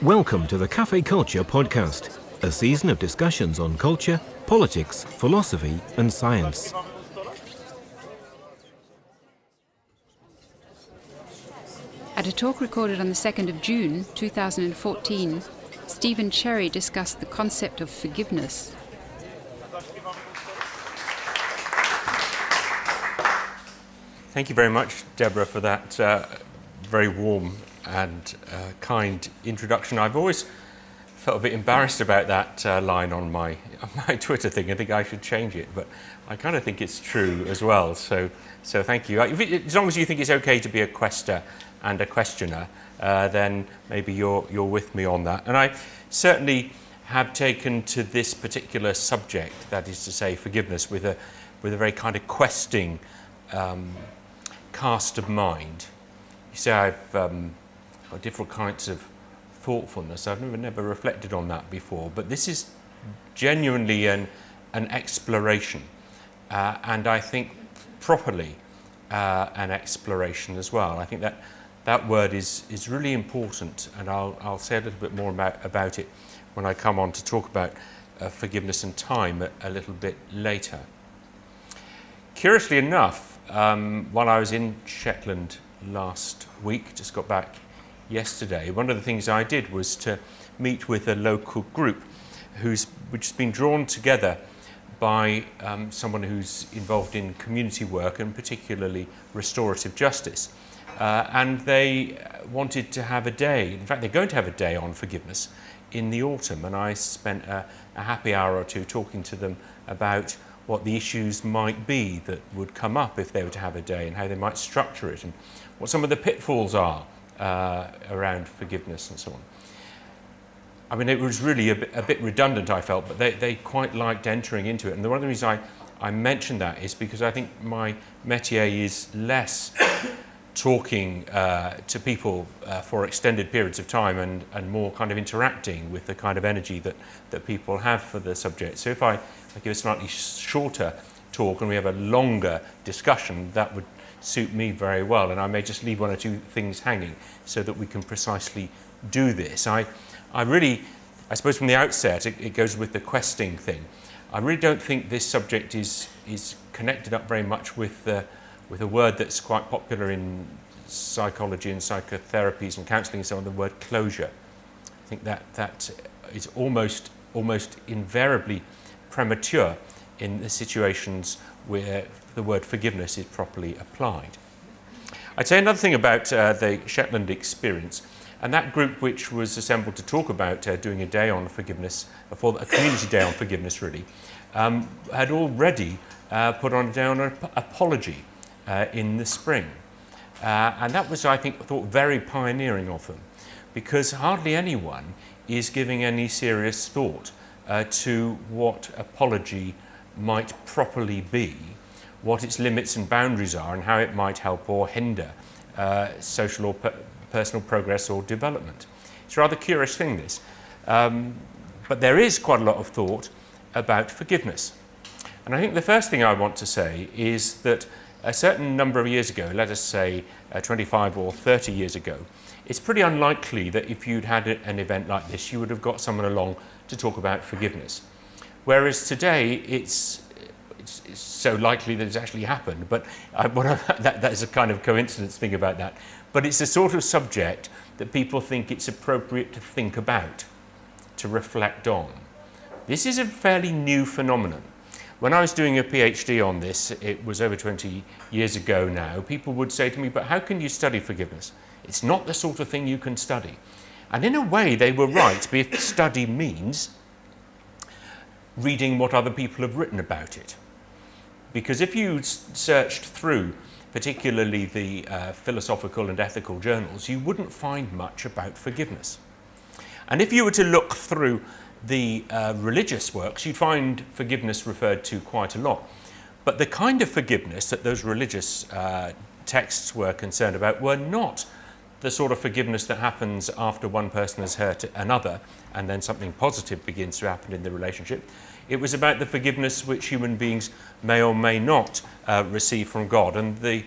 Welcome to the Cafe Culture Podcast, a season of discussions on culture, politics, philosophy and science. At a talk recorded on the 2nd of June 2014, Stephen Cherry discussed the concept of forgiveness. Thank you very much, Deborah, for that very warm and kind introduction. I've always felt a bit embarrassed about that line on my Twitter thing. I think I should change it, but I kind of think it's true as well. So thank you. As long as you think it's okay to be a quester and a questioner, then maybe you're with me on that. And I certainly have taken to this particular subject, that is to say forgiveness, with a very kind of questing cast of mind. You say I've got different kinds of thoughtfulness. I've never reflected on that before, but this is genuinely an exploration, and I think properly an exploration as well. I think that word is really important, and I'll say a little bit more about it when I come on to talk about forgiveness and time a little bit later. Curiously enough, while I was in Shetland last week, just got back yesterday, one of the things I did was to meet with a local group which has been drawn together by someone who's involved in community work and particularly restorative justice. And they wanted to have a day, in fact they're going to have a day on forgiveness in the autumn, and I spent a happy hour or two talking to them about what the issues might be that would come up if they were to have a day and how they might structure it and what some of the pitfalls are around forgiveness and so on. I mean, it was really a bit redundant, I felt, but they quite liked entering into it. And one of the reasons I mentioned that is because I think my métier is less talking to people for extended periods of time and more kind of interacting with the kind of energy that people have for the subject. So if I give a slightly shorter talk and we have a longer discussion, that would suit me very well, and I may just leave one or two things hanging so that we can precisely do this. I suppose from the outset it goes with the questing thing. I really don't think this subject is connected up very much with a word that's quite popular in psychology and psychotherapies and counselling and so on, the word closure. I think that is almost invariably premature in the situations where the word forgiveness is properly applied. I'd say another thing about the Shetland experience, and that group which was assembled to talk about doing a day on forgiveness, for a community day on forgiveness really, had already put on a day on apology in the spring. And that was, I thought very pioneering of them, because hardly anyone is giving any serious thought to what apology might properly be, what its limits and boundaries are, and how it might help or hinder social or personal progress or development. It's a rather curious thing, this. But there is quite a lot of thought about forgiveness. And I think the first thing I want to say is that a certain number of years ago, let us say 25 or 30 years ago, it's pretty unlikely that if you'd had an event like this, you would have got someone along to talk about forgiveness. Whereas today, it's so likely that it's actually happened, but that's a kind of coincidence thing about that. But it's a sort of subject that people think it's appropriate to think about, to reflect on. This is a fairly new phenomenon. When I was doing a PhD on this, it was over 20 years ago now, people would say to me, but how can you study forgiveness? It's not the sort of thing you can study. And in a way, they were right, if study means reading what other people have written about it. Because if you searched through particularly the philosophical and ethical journals, you wouldn't find much about forgiveness. And if you were to look through the religious works, you'd find forgiveness referred to quite a lot. But the kind of forgiveness that those religious texts were concerned about were not the sort of forgiveness that happens after one person has hurt another and then something positive begins to happen in the relationship. It was about the forgiveness which human beings may or may not receive from God. And the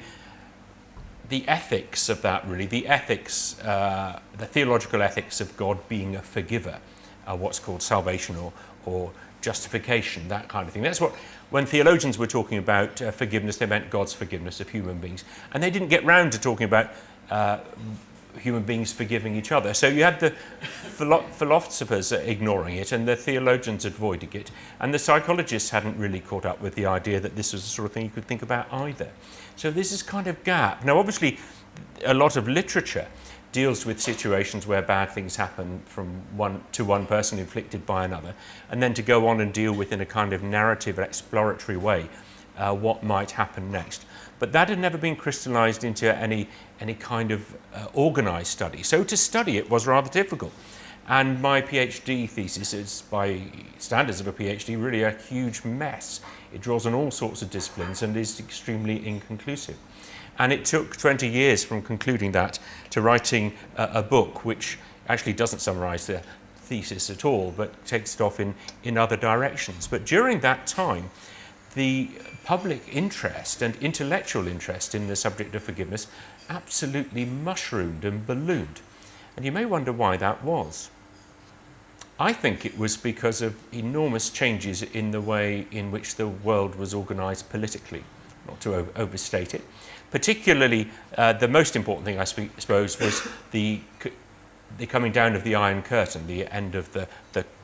the ethics of that, really, the ethics, the theological ethics of God being a forgiver, what's called salvation or justification, that kind of thing. That's what, when theologians were talking about forgiveness, they meant God's forgiveness of human beings. And they didn't get round to talking about human beings forgiving each other. So you had the philosophers ignoring it and the theologians avoiding it. And the psychologists hadn't really caught up with the idea that this was the sort of thing you could think about either. So there's this kind of gap. Now, obviously, a lot of literature deals with situations where bad things happen from one person inflicted by another, and then to go on and deal with in a kind of narrative, exploratory way what might happen next. But that had never been crystallized into any kind of organized study. So to study it was rather difficult. And my PhD thesis is, by standards of a PhD, really a huge mess. It draws on all sorts of disciplines and is extremely inconclusive. And it took 20 years from concluding that to writing a book which actually doesn't summarize the thesis at all, but takes it off in other directions. But during that time, the public interest and intellectual interest in the subject of forgiveness absolutely mushroomed and ballooned. And you may wonder why that was. I think it was because of enormous changes in the way in which the world was organized politically, not to overstate it. Particularly, the most important thing, I suppose, was the coming down of the Iron Curtain, the end of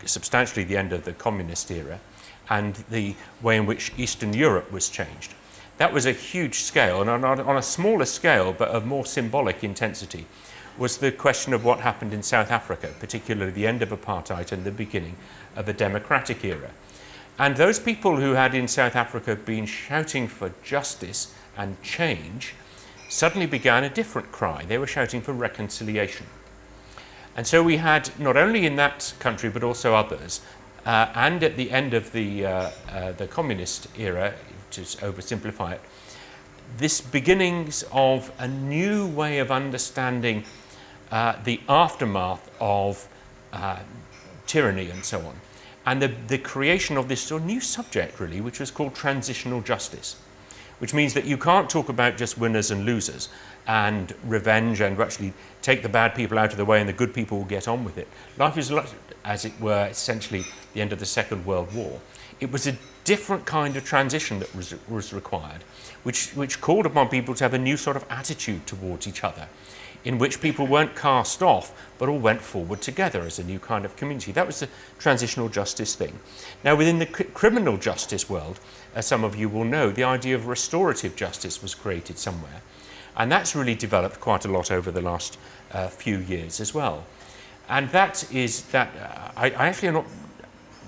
substantially the end of the communist era, and the way in which Eastern Europe was changed. That was a huge scale, and on a smaller scale, but of more symbolic intensity, was the question of what happened in South Africa, particularly the end of apartheid and the beginning of a democratic era. And those people who had in South Africa been shouting for justice and change suddenly began a different cry. They were shouting for reconciliation. And so we had, not only in that country, but also others, and at the end of the communist era, to oversimplify it, this beginnings of a new way of understanding the aftermath of tyranny and so on, and the creation of this sort of new subject, really, which was called transitional justice, which means that you can't talk about just winners and losers and revenge and actually take the bad people out of the way and the good people will get on with it. Life is, as it were, essentially the end of the Second World War. It was a different kind of transition that was required, which called upon people to have a new sort of attitude towards each other, in which people weren't cast off, but all went forward together as a new kind of community. That was the transitional justice thing. Now, within the criminal justice world, as some of you will know, the idea of restorative justice was created somewhere. And that's really developed quite a lot over the last few years as well. And that is that I actually am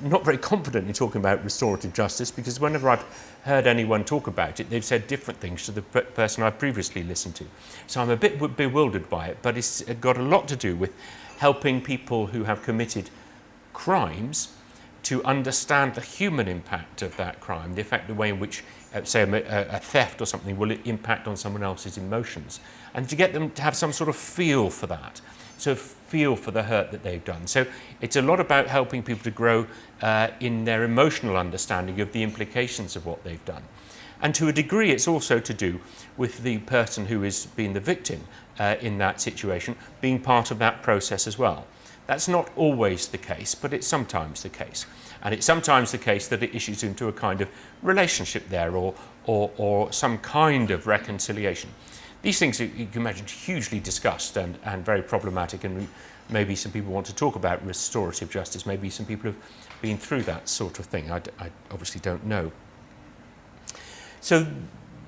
not very confident in talking about restorative justice, because whenever I've heard anyone talk about it, they've said different things to the person I've previously listened to. So I'm a bit bewildered by it, but it's got a lot to do with helping people who have committed crimes to understand the human impact of that crime, the effect, the way in which, say, a theft or something will impact on someone else's emotions, and to get them to have some sort of feel for that, so feel for the hurt that they've done. So it's a lot about helping people to grow in their emotional understanding of the implications of what they've done. And to a degree, it's also to do with the person who is being the victim in that situation being part of that process as well. That's not always the case, but it's sometimes the case. And it's sometimes the case that it issues into a kind of relationship there, or some kind of reconciliation. These things, you can imagine, hugely discussed and very problematic, and maybe some people want to talk about restorative justice. Maybe some people have been through that sort of thing. I obviously don't know. So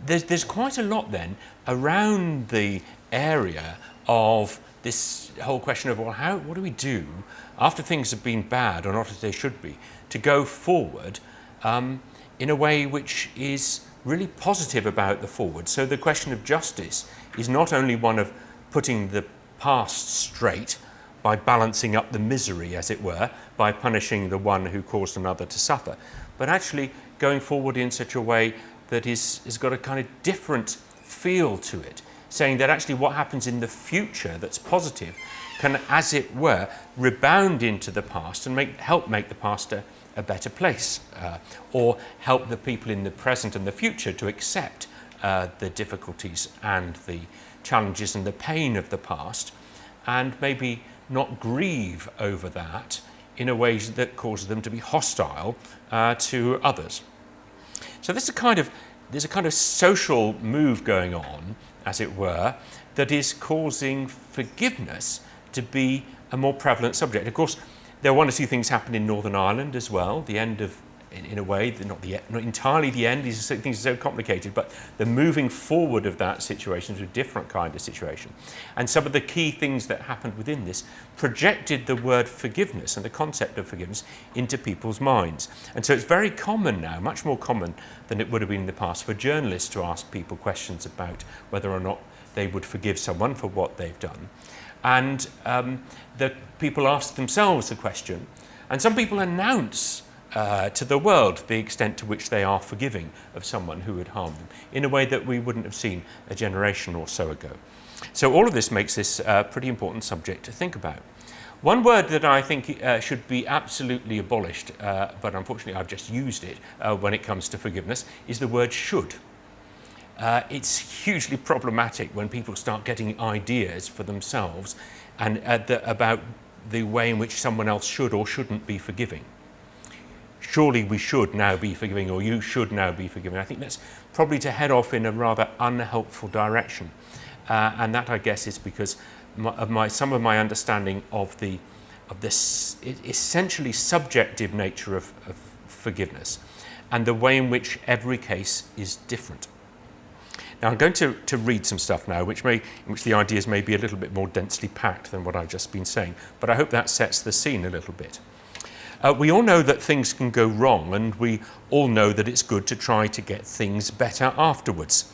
there's quite a lot then around the area of this whole question of, well, what do we do after things have been bad or not as they should be, to go forward in a way which is really positive about the forward. So the question of justice is not only one of putting the past straight by balancing up the misery, as it were, by punishing the one who caused another to suffer, but actually going forward in such a way that has got a kind of different feel to it, saying that actually what happens in the future that's positive can, as it were, rebound into the past and help make the past a better place, or help the people in the present and the future to accept the difficulties and the challenges and the pain of the past, and maybe not grieve over that in a way that causes them to be hostile to others. So there's a kind of social move going on, as it were, that is causing forgiveness to be a more prevalent subject. Of course, there are one or two things happen in Northern Ireland as well. The end of, in a way, not entirely the end, these things are so complicated, but the moving forward of that situation to a different kind of situation. And some of the key things that happened within this projected the word forgiveness and the concept of forgiveness into people's minds. And so it's very common now, much more common than it would have been in the past, for journalists to ask people questions about whether or not they would forgive someone for what they've done. And the people ask themselves the question, and some people announce to the world the extent to which they are forgiving of someone who had harmed them in a way that we wouldn't have seen a generation or so ago. So all of this makes this a pretty important subject to think about. One word that I think should be absolutely abolished, but unfortunately I've just used it when it comes to forgiveness, is the word should. It's hugely problematic when people start getting ideas for themselves and about the way in which someone else should or shouldn't be forgiving. Surely we should now be forgiving, or you should now be forgiving. I think that's probably to head off in a rather unhelpful direction. And that, I guess, is because some of my understanding of this essentially subjective nature of forgiveness and the way in which every case is different. Now, I'm going to read some stuff now, in which the ideas may be a little bit more densely packed than what I've just been saying, but I hope that sets the scene a little bit. We all know that things can go wrong, and we all know that it's good to try to get things better afterwards.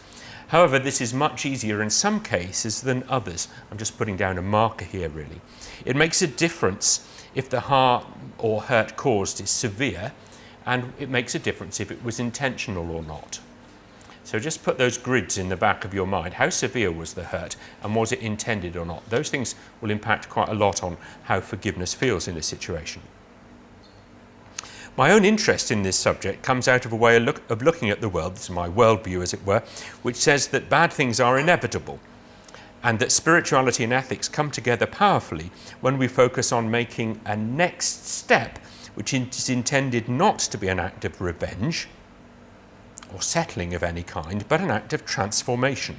However, this is much easier in some cases than others. I'm just putting down a marker here, really. It makes a difference if the harm or hurt caused is severe, and it makes a difference if it was intentional or not. So just put those grids in the back of your mind. How severe was the hurt, and was it intended or not? Those things will impact quite a lot on how forgiveness feels in a situation. My own interest in this subject comes out of a way of looking at the world, this is my worldview as it were, which says that bad things are inevitable, and that spirituality and ethics come together powerfully when we focus on making a next step which is intended not to be an act of revenge or settling of any kind, but an act of transformation.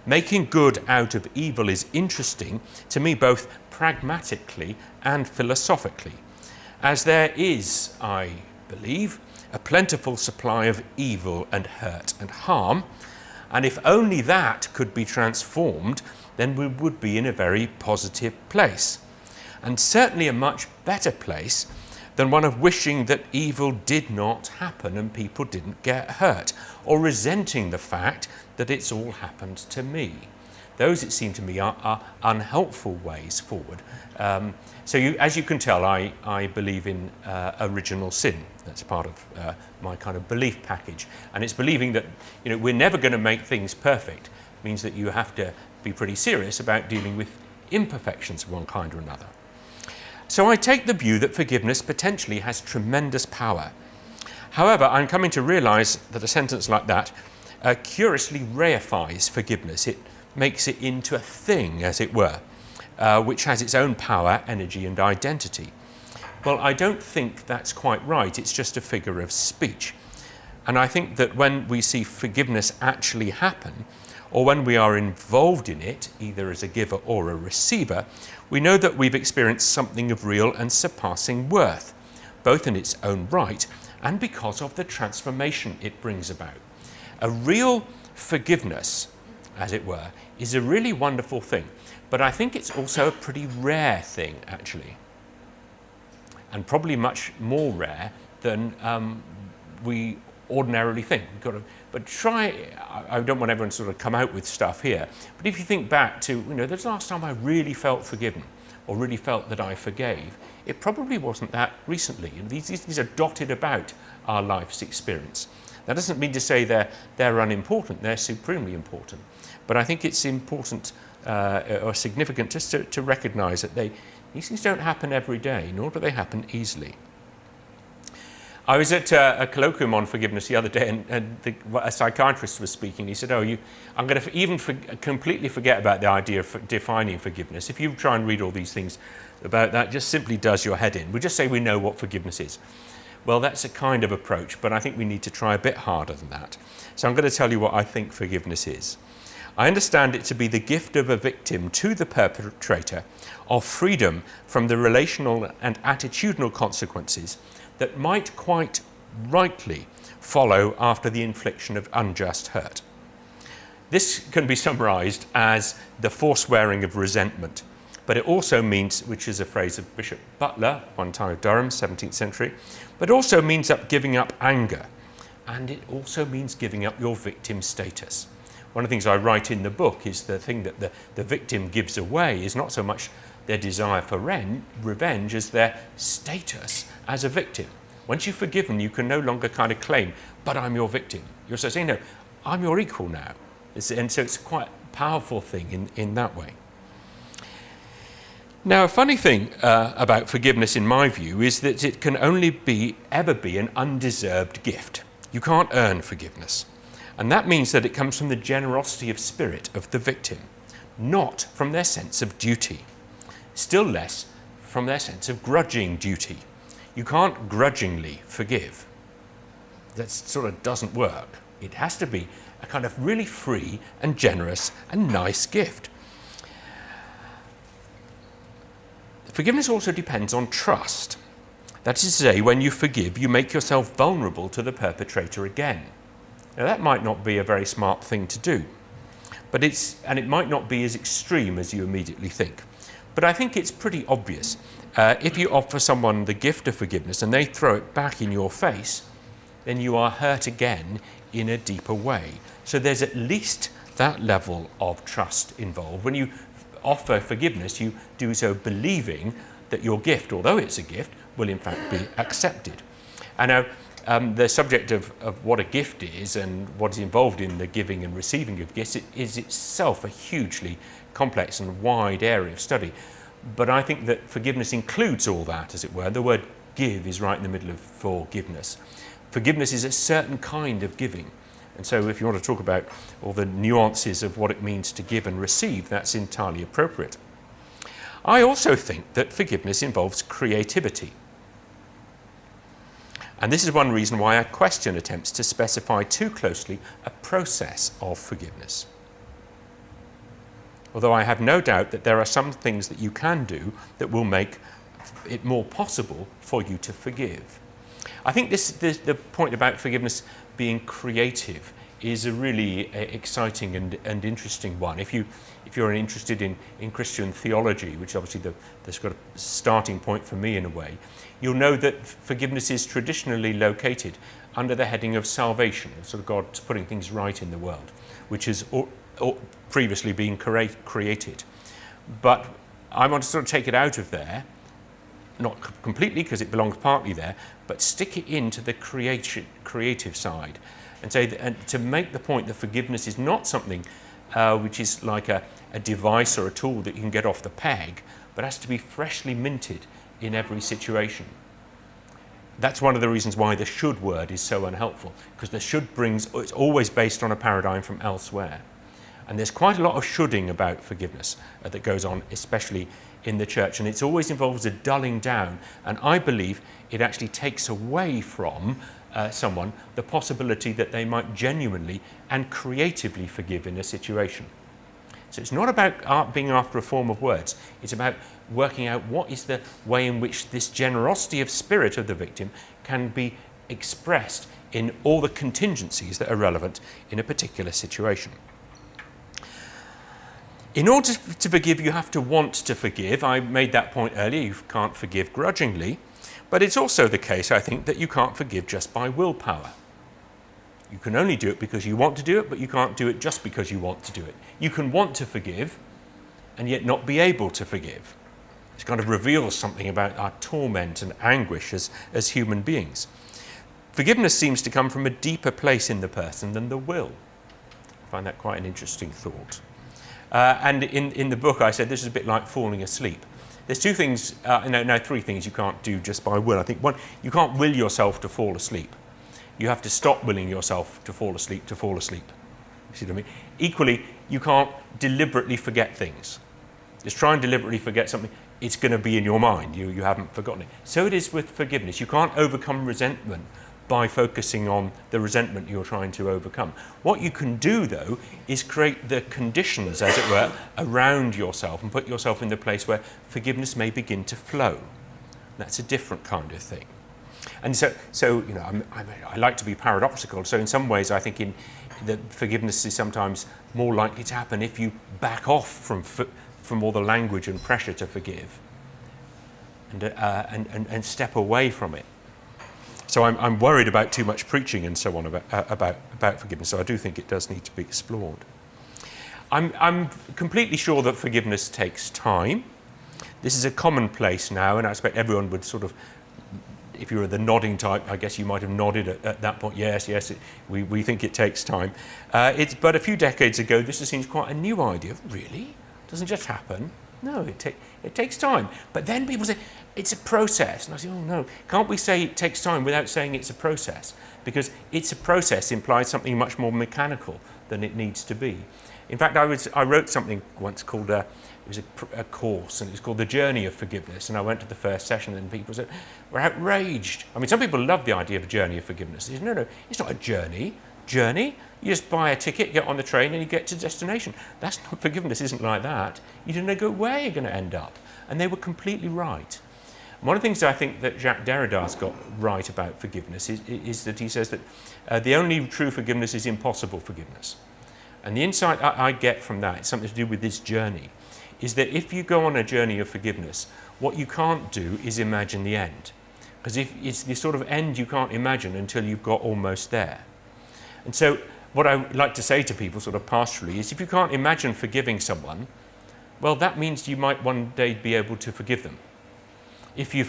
Making good out of evil is interesting to me both pragmatically and philosophically, as there is, I believe, a plentiful supply of evil and hurt and harm, and if only that could be transformed, then we would be in a very positive place, and certainly a much better place than one of wishing that evil did not happen and people didn't get hurt, or resenting the fact that it's all happened to me. Those, it seemed to me, are unhelpful ways forward. So as you can tell, I believe in original sin. That's part of my kind of belief package. And it's believing that we're never going to make things perfect. It means that you have to be pretty serious about dealing with imperfections of one kind or another. So I take the view that forgiveness potentially has tremendous power. However, I'm coming to realise that a sentence like that curiously reifies forgiveness. It makes it into a thing, as it were, which has its own power, energy and identity. Well, I don't think that's quite right. It's just a figure of speech. And I think that when we see forgiveness actually happen, or when we are involved in it, either as a giver or a receiver, we know that we've experienced something of real and surpassing worth, both in its own right and because of the transformation it brings about. A real forgiveness, as it were, is a really wonderful thing, but I think it's also a pretty rare thing, actually, and probably much more rare than we ordinarily think. But try, I don't want everyone to sort of come out with stuff here, but if you think back to, the last time I really felt forgiven, or really felt that I forgave, it probably wasn't that recently. These are dotted about our life's experience. That doesn't mean to say they're unimportant, they're supremely important. But I think it's important or significant just to recognise that these things don't happen every day, nor do they happen easily. I was at a colloquium on forgiveness the other day, and a psychiatrist was speaking. He said, I'm going to completely forget about the idea of defining forgiveness. If you try and read all these things about that, just simply does your head in. We just say we know what forgiveness is. Well, that's a kind of approach, but I think we need to try a bit harder than that. So I'm going to tell you what I think forgiveness is. I understand it to be the gift of a victim to the perpetrator of freedom from the relational and attitudinal consequences that might quite rightly follow after the infliction of unjust hurt. This can be summarised as the forswearing of resentment, but it also means, which is a phrase of Bishop Butler, one time of Durham, 17th century, but it also means giving up anger, and it also means giving up your victim status. One of the things I write in the book is the thing that the victim gives away is not so much their desire for revenge as their status as a victim. Once you've forgiven, you can no longer kind of claim, but I'm your victim. You're so saying, no, I'm your equal now. And so it's quite a powerful thing in that way. Now, a funny thing about forgiveness, in my view, is that it can only ever be an undeserved gift. You can't earn forgiveness. And that means that it comes from the generosity of spirit of the victim, not from their sense of duty. Still less from their sense of grudging duty. You can't grudgingly forgive. That sort of doesn't work. It has to be a kind of really free and generous and nice gift. Forgiveness also depends on trust. That is to say, when you forgive, you make yourself vulnerable to the perpetrator again. Now, that might not be a very smart thing to do, but it might not be as extreme as you immediately think. But I think it's pretty obvious. If you offer someone the gift of forgiveness and they throw it back in your face, then you are hurt again in a deeper way. So there's at least that level of trust involved. When you offer forgiveness, you do so believing that your gift, although it's a gift, will in fact be accepted. And now, the subject of what a gift is and what is involved in the giving and receiving of gifts is itself a hugely complex and wide area of study. But I think that forgiveness includes all that, as it were. The word give is right in the middle of forgiveness. Forgiveness is a certain kind of giving. And so if you want to talk about all the nuances of what it means to give and receive, that's entirely appropriate. I also think that forgiveness involves creativity. And this is one reason why I question attempts to specify too closely a process of forgiveness. Although I have no doubt that there are some things that you can do that will make it more possible for you to forgive. I think the point about forgiveness being creative is a really exciting and interesting one. If you're interested in Christian theology, which obviously that's got a starting point for me in a way, you'll know that forgiveness is traditionally located under the heading of salvation, sort of God putting things right in the world, which has previously been created. But I want to sort of take it out of there, not completely because it belongs partly there, but stick it into the creative side and say and to make the point that forgiveness is not something which is like a device or a tool that you can get off the peg, but has to be freshly minted in every situation. That's one of the reasons why the should word is so unhelpful, because the should it's always based on a paradigm from elsewhere. And there's quite a lot of shoulding about forgiveness that goes on, especially in the church, and it always involves a dulling down, and I believe it actually takes away from someone the possibility that they might genuinely and creatively forgive in a situation. So it's not about being after a form of words, it's about working out what is the way in which this generosity of spirit of the victim can be expressed in all the contingencies that are relevant in a particular situation. In order to forgive, you have to want to forgive. I made that point earlier, you can't forgive grudgingly, but it's also the case, I think, that you can't forgive just by willpower. You can only do it because you want to do it, but you can't do it just because you want to do it. You can want to forgive and yet not be able to forgive. It kind of reveals something about our torment and anguish as human beings. Forgiveness seems to come from a deeper place in the person than the will. I find that quite an interesting thought. And in the book I said this is a bit like falling asleep. there's two things, no, three things you can't do just by will. I think one, you can't will yourself to fall asleep. You have to stop willing yourself to fall asleep to fall asleep. You see what I mean? Equally, you can't deliberately forget things. Just try and deliberately forget something, it's going to be in your mind. You haven't forgotten it. So it is with forgiveness. You can't overcome resentment by focusing on the resentment you're trying to overcome. What you can do, though, is create the conditions, as it were, around yourself and put yourself in the place where forgiveness may begin to flow. That's a different kind of thing. And so you know, I like to be paradoxical. So in some ways, I think that forgiveness is sometimes more likely to happen if you back off from all the language and pressure to forgive, and step away from it. So I'm worried about too much preaching and so on about forgiveness. So I do think it does need to be explored. I'm completely sure that forgiveness takes time. This is a commonplace now, and I expect everyone would sort of, if you were the nodding type, I guess you might have nodded at that point. Yes, we think it takes time. But a few decades ago, this seems quite a new idea. Really? It doesn't just happen. No, it takes time. But then people say, it's a process. And I say, oh no, can't we say it takes time without saying it's a process? Because it's a process implies something much more mechanical than it needs to be. In fact, I wrote something once called, it was a course, and it was called The Journey of Forgiveness. And I went to the first session, and people said, were outraged. I mean, some people love the idea of a journey of forgiveness. They said, no, it's not a journey. You just buy a ticket, get on the train, and you get to destination. That's not, forgiveness isn't like that. You don't know where you're going to end up. And they were completely right. One of the things I think that Jacques Derrida's got right about forgiveness is that he says that the only true forgiveness is impossible forgiveness. And the insight I get from that, it's something to do with this journey, is that if you go on a journey of forgiveness, what you can't do is imagine the end. Because if it's the sort of end you can't imagine until you've got almost there. And so what I like to say to people sort of pastorally is, if you can't imagine forgiving someone, well, that means you might one day be able to forgive them. If you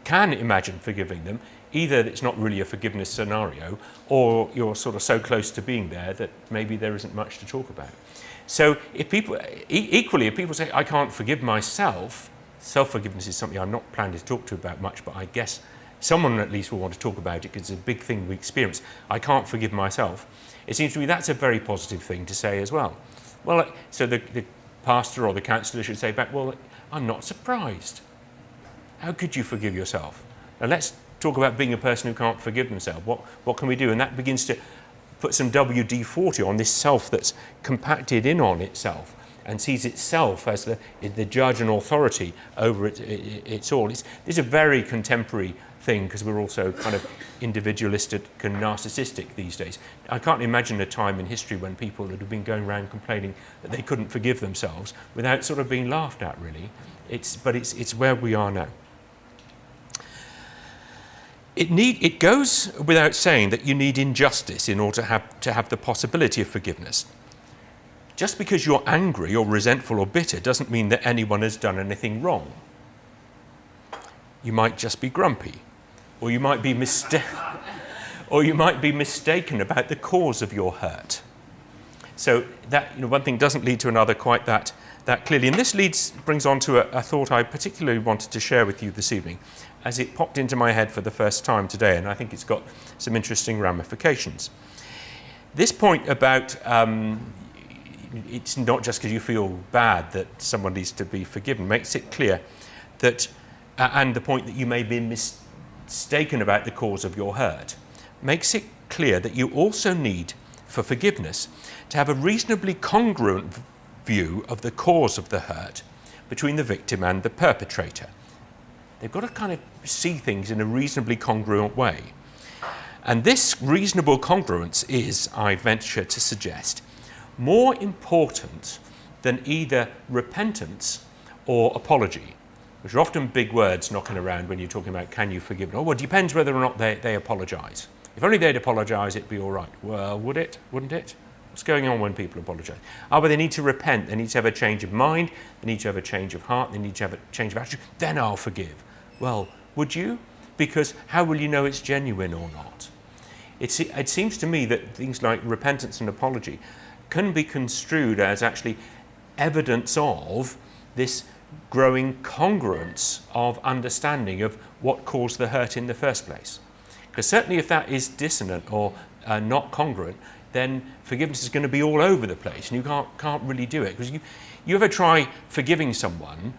can imagine forgiving them, either it's not really a forgiveness scenario, or you're sort of so close to being there that maybe there isn't much to talk about. So if people, equally, if people say, I can't forgive myself, self-forgiveness is something I'm not planning to talk to about much, but I guess someone at least will want to talk about it because it's a big thing we experience. I can't forgive myself. It seems to me that's a very positive thing to say as well. Well, so the pastor or the counsellor should say back, well, I'm not surprised. How could you forgive yourself? Now let's talk about being a person who can't forgive themselves. What can we do? And that begins to put some WD-40 on this self that's compacted in on itself and sees itself as the judge and authority over it's all. It's a very contemporary thing because we're also kind of individualistic and narcissistic these days. I can't imagine a time in history when people would have been going around complaining that they couldn't forgive themselves without sort of being laughed at, really. But it's where we are now. It goes without saying that you need injustice in order to have the possibility of forgiveness. Just because you're angry or resentful or bitter doesn't mean that anyone has done anything wrong. You might just be grumpy, or you might be mistaken about the cause of your hurt. So that, one thing doesn't lead to another quite that clearly. And this brings on to a thought I particularly wanted to share with you this evening, as it popped into my head for the first time today, and I think it's got some interesting ramifications. This point about it's not just because you feel bad that someone needs to be forgiven, makes it clear that, and the point that you may be mistaken about the cause of your hurt, makes it clear that you also need, for forgiveness, to have a reasonably congruent view of the cause of the hurt between the victim and the perpetrator. They've got to kind of see things in a reasonably congruent way. And this reasonable congruence is, I venture to suggest, more important than either repentance or apology, which are often big words knocking around when you're talking about can you forgive? Oh, well, it depends whether or not they apologise. If only they'd apologise, it'd be all right. Well, would it? Wouldn't it? What's going on when people apologise? Oh, but they need to repent. They need to have a change of mind. They need to have a change of heart. They need to have a change of attitude. Then I'll forgive. Well, would you? Because how will you know it's genuine or not? It seems to me that things like repentance and apology can be construed as actually evidence of this growing congruence of understanding of what caused the hurt in the first place. Because certainly if that is dissonant or not congruent, then forgiveness is going to be all over the place, and you can't really do it. Because you ever try forgiving someone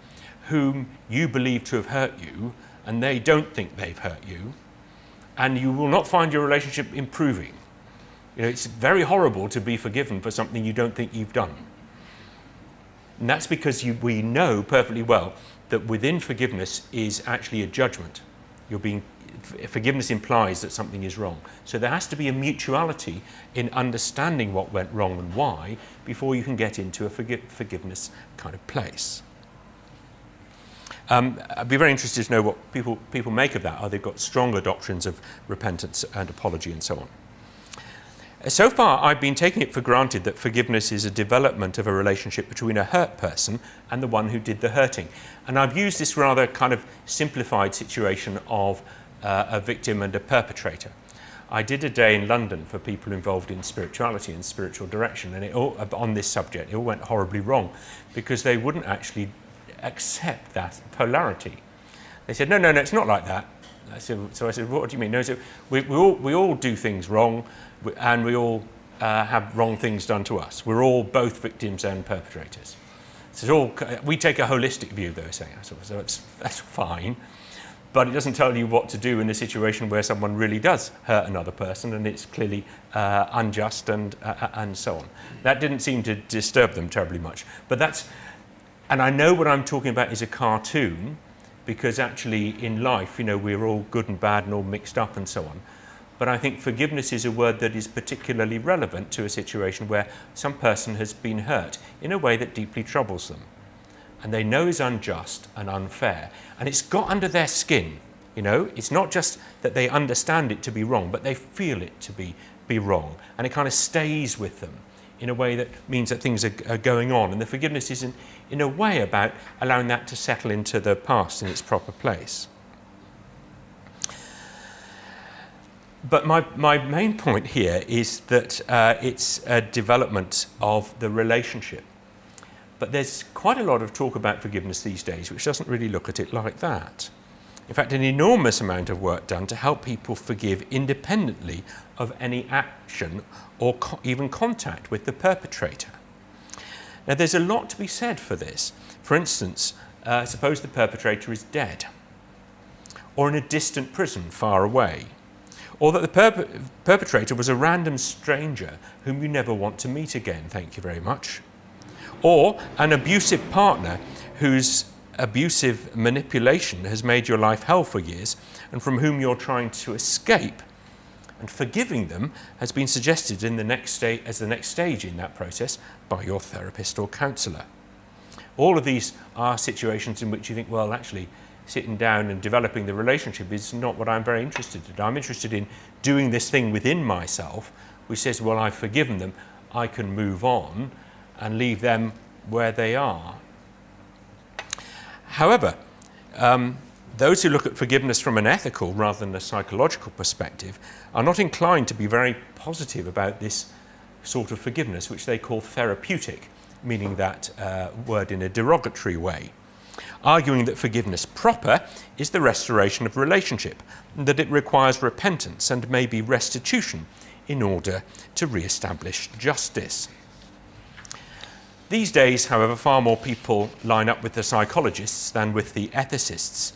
whom you believe to have hurt you, and they don't think they've hurt you, and you will not find your relationship improving. You know, it's very horrible to be forgiven for something you don't think you've done. And that's because we know perfectly well that within forgiveness is actually a judgment. Forgiveness implies that something is wrong. So there has to be a mutuality in understanding what went wrong and why before you can get into a forgiveness kind of place. I'd be very interested to know what people make of that. They've got stronger doctrines of repentance and apology and so on. So far, I've been taking it for granted that forgiveness is a development of a relationship between a hurt person and the one who did the hurting. And I've used this rather kind of simplified situation of a victim and a perpetrator. I did a day in London for people involved in spirituality and spiritual direction, and on this subject, it all went horribly wrong because they wouldn't actually accept that polarity. They said, no, it's not like that. So I said, what do you mean? No, so we all do things wrong, and we all have wrong things done to us. We're all both victims and perpetrators. So we take a holistic view, they were saying. So that's fine, but it doesn't tell you what to do in a situation where someone really does hurt another person, and it's clearly unjust and so on. That didn't seem to disturb them terribly much. And I know what I'm talking about is a cartoon, because actually in life, we're all good and bad and all mixed up and so on. But I think forgiveness is a word that is particularly relevant to a situation where some person has been hurt in a way that deeply troubles them, and they know is unjust and unfair, and it's got under their skin. It's not just that they understand it to be wrong, but they feel it to be wrong, and it kind of stays with them in a way that means that things are going on. And the forgiveness is in a way about allowing that to settle into the past in its proper place. But my main point here is that it's a development of the relationship. But there's quite a lot of talk about forgiveness these days which doesn't really look at it like that. In fact, an enormous amount of work done to help people forgive independently of any action or even contact with the perpetrator. Now, there's a lot to be said for this. For instance, suppose the perpetrator is dead, or in a distant prison far away, or that the perpetrator was a random stranger whom you never want to meet again, thank you very much, or an abusive partner whose abusive manipulation has made your life hell for years and from whom you're trying to escape. And forgiving them has been suggested as the next stage in that process by your therapist or counsellor. All of these are situations in which you think, well, actually, sitting down and developing the relationship is not what I'm very interested in. I'm interested in doing this thing within myself which says, well, I've forgiven them, I can move on and leave them where they are. However, those who look at forgiveness from an ethical rather than a psychological perspective are not inclined to be very positive about this sort of forgiveness, which they call therapeutic, meaning that word in a derogatory way, arguing that forgiveness proper is the restoration of relationship, and that it requires repentance and maybe restitution in order to re-establish justice. These days, however, far more people line up with the psychologists than with the ethicists.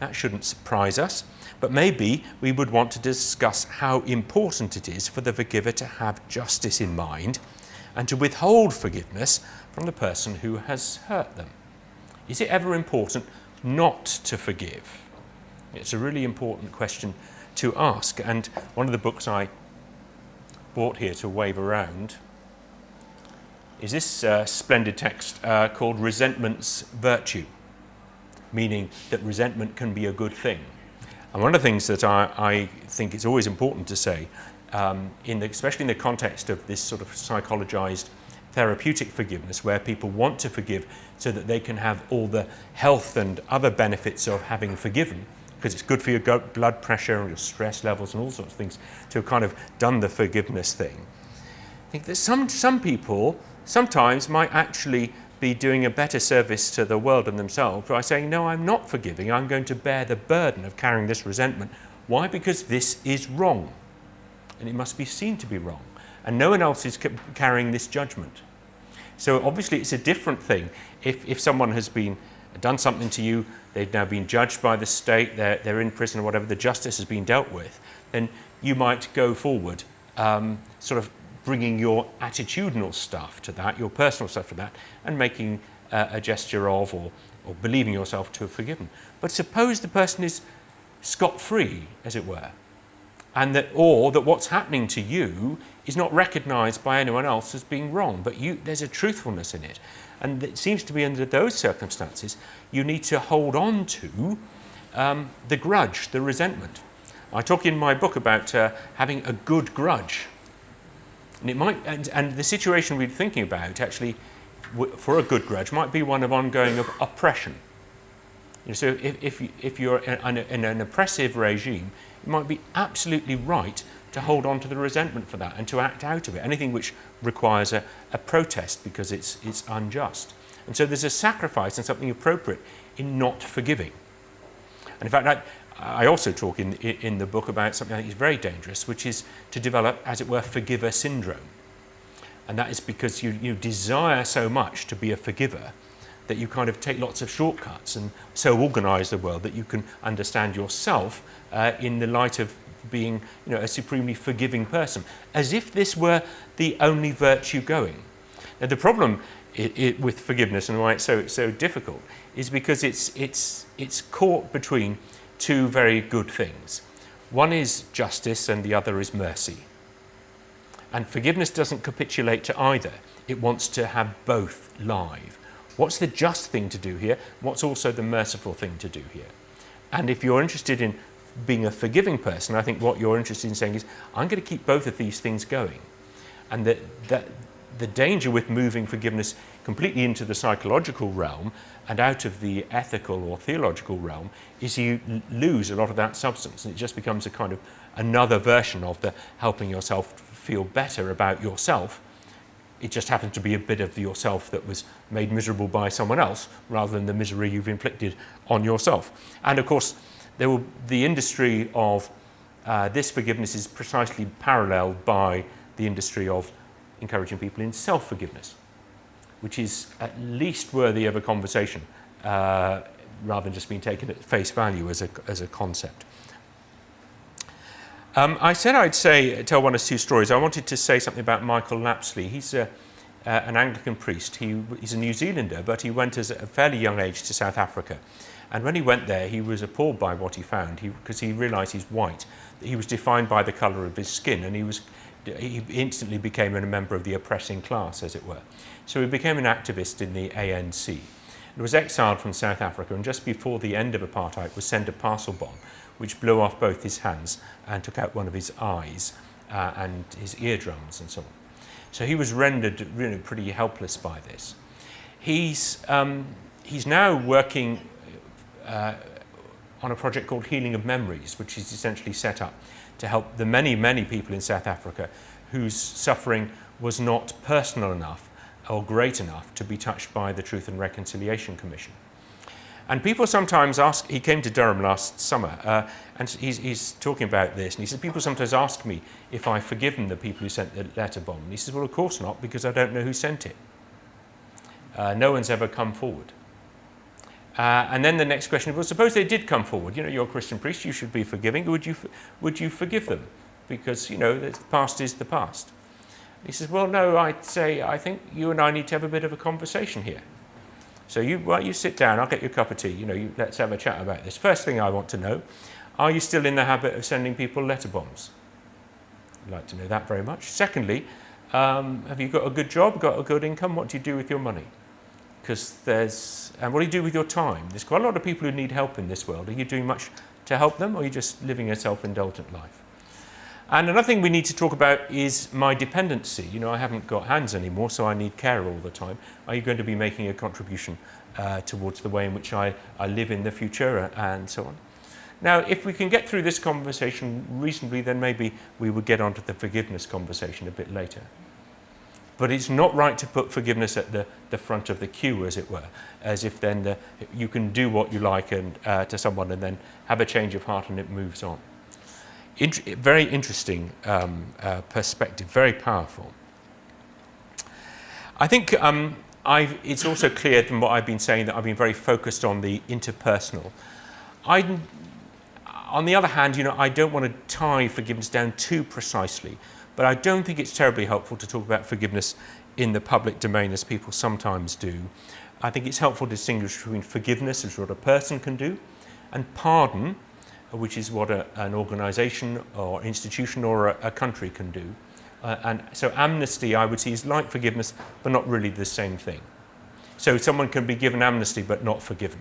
That shouldn't surprise us, but maybe we would want to discuss how important it is for the forgiver to have justice in mind and to withhold forgiveness from the person who has hurt them. Is it ever important not to forgive? It's a really important question to ask, and one of the books I brought here to wave around is this splendid text called Resentment's Virtue, meaning that resentment can be a good thing. And one of the things that I think it's always important to say, especially in the context of this sort of psychologized therapeutic forgiveness, where people want to forgive so that they can have all the health and other benefits of having forgiven, because it's good for your blood pressure and your stress levels and all sorts of things to have kind of done the forgiveness thing. I think that some people sometimes might actually be doing a better service to the world and themselves by saying, no, I'm not forgiving, I'm going to bear the burden of carrying this resentment. Why? Because this is wrong, and it must be seen to be wrong, and no one else is carrying this judgment. So obviously it's a different thing if someone has done something to you, they've now been judged by the state, they're in prison or whatever, the justice has been dealt with, then you might go forward sort of bringing your attitudinal stuff to that, your personal stuff to that, and making a gesture of or believing yourself to have forgiven. But suppose the person is scot-free, as it were, and that what's happening to you is not recognised by anyone else as being wrong, but there's a truthfulness in it. And it seems to be under those circumstances, you need to hold on to the grudge, the resentment. I talk in my book about having a good grudge. And the situation we're thinking about, actually, for a good grudge, might be one of ongoing oppression. So if you're in an oppressive regime, it might be absolutely right to hold on to the resentment for that and to act out of it. Anything which requires a protest because it's unjust. And so there's a sacrifice and something appropriate in not forgiving. And in fact, I also talk in the book about something I think is very dangerous, which is to develop, as it were, forgiver syndrome. And that is because you desire so much to be a forgiver that you kind of take lots of shortcuts and so organise the world that you can understand yourself in the light of being, a supremely forgiving person, as if this were the only virtue going. Now, the problem with forgiveness and why it's so difficult is because it's caught between two very good things. One is justice and the other is mercy. And forgiveness doesn't capitulate to either. It wants to have both live. What's the just thing to do here? What's also the merciful thing to do here? And if you're interested in being a forgiving person, I think what you're interested in saying is, I'm going to keep both of these things going. And that the danger with moving forgiveness completely into the psychological realm and out of the ethical or theological realm is you lose a lot of that substance, and it just becomes a kind of another version of the helping yourself feel better about yourself. It just happens to be a bit of yourself that was made miserable by someone else rather than the misery you've inflicted on yourself. And of course, the industry of this forgiveness is precisely paralleled by the industry of encouraging people in self-forgiveness, which is at least worthy of a conversation rather than just being taken at face value as a concept. I said I'd tell one or two stories. I wanted to say something about Michael Lapsley. He's an Anglican priest. He's a New Zealander, but he went at a fairly young age to South Africa. And when he went there, he was appalled by what he found, because he realised he's white. He was defined by the colour of his skin, and he instantly became a member of the oppressing class, as it were. So he became an activist in the ANC. He was exiled from South Africa, and just before the end of apartheid was sent a parcel bomb, which blew off both his hands and took out one of his eyes and his eardrums and so on. So he was rendered really pretty helpless by this. He's now working on a project called Healing of Memories, which is essentially set up to help the many, many people in South Africa whose suffering was not personal enough or great enough to be touched by the Truth and Reconciliation Commission. And people sometimes ask, he came to Durham last summer, and he's talking about this, and he said, people sometimes ask me if I've forgiven the people who sent the letter bomb. And he says, well, of course not, because I don't know who sent it. No one's ever come forward. And then the next question, well, suppose they did come forward. You're a Christian priest, you should be forgiving. Would you forgive them? Because, the past is the past. He says, well, no, I think you and I need to have a bit of a conversation here. So you sit down, I'll get you a cup of tea, let's have a chat about this. First thing I want to know, are you still in the habit of sending people letter bombs? I'd like to know that very much. Secondly, have you got a good job, got a good income? What do you do with your money? And what do you do with your time? There's quite a lot of people who need help in this world. Are you doing much to help them, or are you just living a self-indulgent life? And another thing we need to talk about is my dependency. I haven't got hands anymore, so I need care all the time. Are you going to be making a contribution towards the way in which I live in the future, and so on? Now, if we can get through this conversation reasonably, then maybe we would get onto the forgiveness conversation a bit later. But it's not right to put forgiveness at the front of the queue, as it were, as if then you can do what you like and to someone and then have a change of heart and it moves on. Very interesting perspective, very powerful. I think it's also clear from what I've been saying that I've been very focused on the interpersonal. On the other hand, I don't want to tie forgiveness down too precisely, but I don't think it's terribly helpful to talk about forgiveness in the public domain as people sometimes do. I think it's helpful to distinguish between forgiveness, which is what a person can do, and pardon, which is what an organisation or institution or a country can do. And so amnesty, I would see, is like forgiveness, but not really the same thing. So someone can be given amnesty but not forgiven.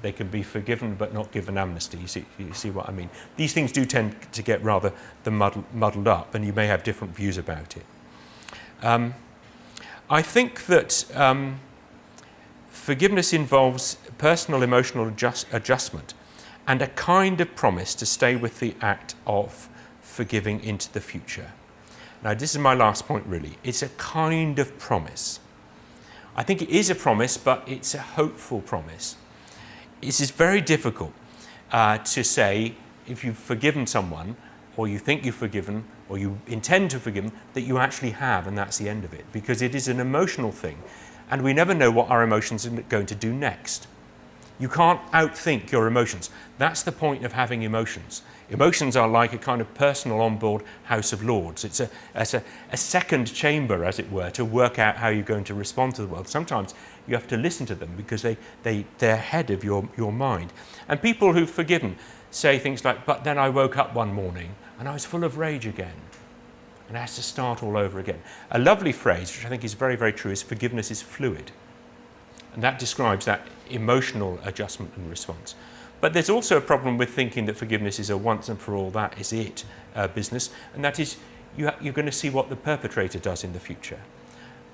They can be forgiven but not given amnesty. You see what I mean? These things do tend to get rather muddled up, and you may have different views about it. I think that forgiveness involves personal emotional adjustment and a kind of promise to stay with the act of forgiving into the future. Now, this is my last point, really. It's a kind of promise. I think it is a promise, but it's a hopeful promise. It is very difficult to say, if you've forgiven someone, or you think you've forgiven, or you intend to forgive them, that you actually have, and that's the end of it. Because it is an emotional thing, and we never know what our emotions are going to do next. You can't outthink your emotions. That's the point of having emotions. Emotions are like a kind of personal onboard House of Lords. It's a second chamber, as it were, to work out how you're going to respond to the world. Sometimes you have to listen to them because they're ahead of your mind. And people who've forgiven say things like, but then I woke up one morning and I was full of rage again. And I had to start all over again. A lovely phrase, which I think is very, very true, is forgiveness is fluid. And that describes that emotional adjustment and response. But there's also a problem with thinking that forgiveness is a once and for all, that is it business. And that is, you're going to see what the perpetrator does in the future.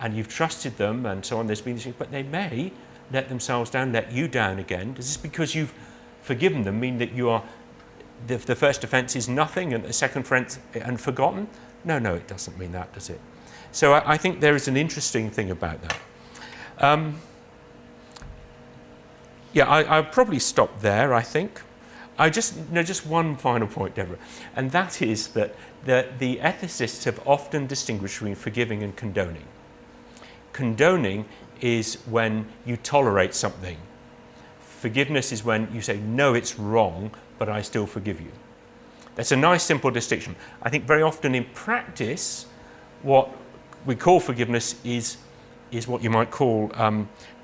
And you've trusted them and so on, there's been this, but they may let themselves down, let you down again. Does this, because you've forgiven them, mean that you are, the first offence is nothing and the second offence and forgotten? No, it doesn't mean that, does it? So I think there is an interesting thing about that. Yeah, I'll probably stop there, I think. Just one final point, Deborah, and that is that the ethicists have often distinguished between forgiving and condoning. Condoning is when you tolerate something. Forgiveness is when you say, no, it's wrong, but I still forgive you. That's a nice, simple distinction. I think very often in practice, what we call forgiveness is what you might call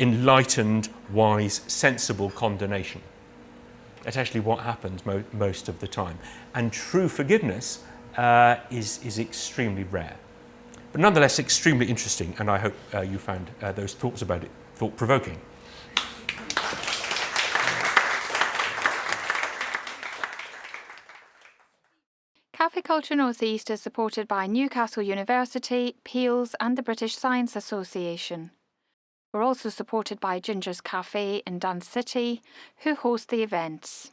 enlightened, wise, sensible condonation. That's actually what happens most of the time. And true forgiveness is extremely rare. But nonetheless, extremely interesting, and I hope you found those thoughts about it thought-provoking. Cafe Culture North East is supported by Newcastle University, Peels and the British Science Association. We're also supported by Ginger's Cafe in Dance City, who host the events.